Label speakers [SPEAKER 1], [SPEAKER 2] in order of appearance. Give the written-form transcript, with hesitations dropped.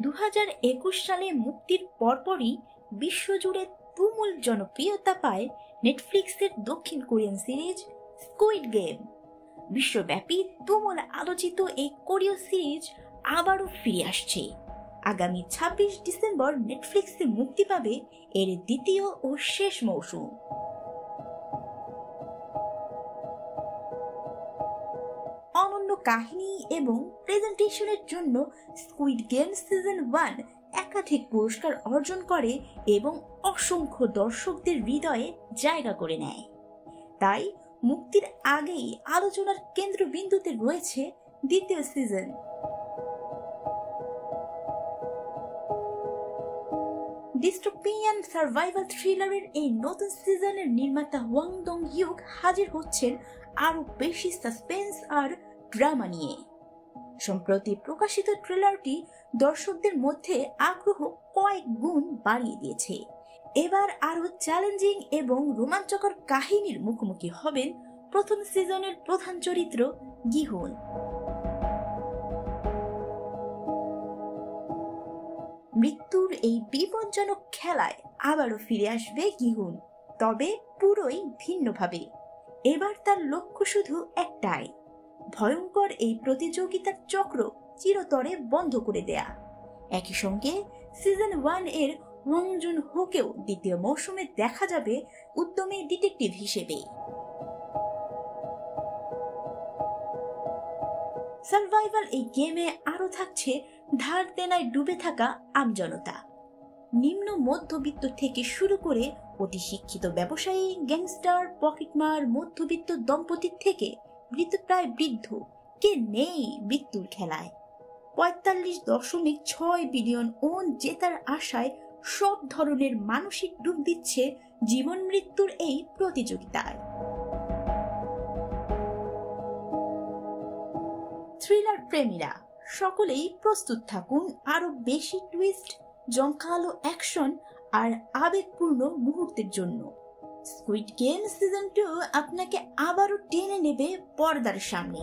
[SPEAKER 1] 2021 সালে মুক্তির পরপরই বিশ্বজুড়ে তুমুল জনপ্রিয়তা পায় নেটফ্লিক্সের দক্ষিণ কোরিয়ান সিরিজ স্কুইড গেম। বিশ্বব্যাপী তুমুল আলোচিত এই কোরীয় সিরিজ আবারও ফিরে আসছে। আগামী 26 ডিসেম্বর নেটফ্লিক্সে মুক্তি পাবে এর দ্বিতীয় ও শেষ মৌসুম। অনন্য কাহিনী এবং প্রেজেন্টেশনের জন্য স্কুইড গেম সিজন 1 একাধিক পুরস্কার অর্জন করে এবং অসংখ্য দর্শকদের হৃদয়ে জায়গা করে নেয়। তাই মুক্তির আগেই আলোচনার কেন্দ্রবিন্দুতে রয়েছে দ্বিতীয় সিজন। ডিস্টোপিয়ান সার্ভাইভাল থ্রিলারের এই নতুন সিজনের নির্মাতা ওয়াং দং ইউক হাজির হচ্ছেন আরো বেশি সাসপেন্স আর ড্রামা নিয়ে। সম্প্রতি প্রকাশিত ট্রেলারটি দর্শকদের মধ্যে আগ্রহ কয়েক গুণ বাড়িয়ে দিয়েছে। এবার আরো চ্যালেঞ্জিং এবং রোমাঞ্চকর কাহিনীর মুখোমুখি হবেন প্রথম সিজনের প্রধান চরিত্র গিহুন। মৃত্যুর এই বিপজ্জনক খেলায় আবারও ফিরে আসবে গিহুন, তবে পুরোই ভিন্নভাবে। এবার তার লক্ষ্য শুধু একটাই, ভয়ঙ্কর এই প্রতিযোগিতার চক্র চিরতরে বন্ধ করে দেয়া। একই সঙ্গে সিজন 1 এর ওয়াং জুন হোকেও দ্বিতীয় মৌসুমে দেখা যাবে উদ্যমী ডিটেকটিভ হিসেবে। সার্ভাইভাল এই গেমে আরো থাকছে ধার দেনায় ডুবে থাকা আমজনতা। নিম্ন মধ্যবিত্ত থেকে শুরু করে অতি শিক্ষিত ব্যবসায়ী, গ্যাংস্টার, পকেটমার, মধ্যবিত্ত দম্পতির থেকে মৃতপ্রায় বৃদ্ধ, কে নেই মৃত্যুর খেলায়। 45.6 বিলিয়ন ওন জেতার আশায় সব ধরনের মানসিক ডুব দিচ্ছে জীবন মৃত্যুর এই প্রতিযোগিতায়। থ্রিলার প্রেমীরা সকলেই প্রস্তুত থাকুন আরো বেশি টুইস্ট, জমকালো অ্যাকশন আর আবেগপূর্ণ মুহূর্তের জন্য। স্কুইড গেম সিজন 2 আপনাকে আবারও টেনে নেবে পর্দার সামনে।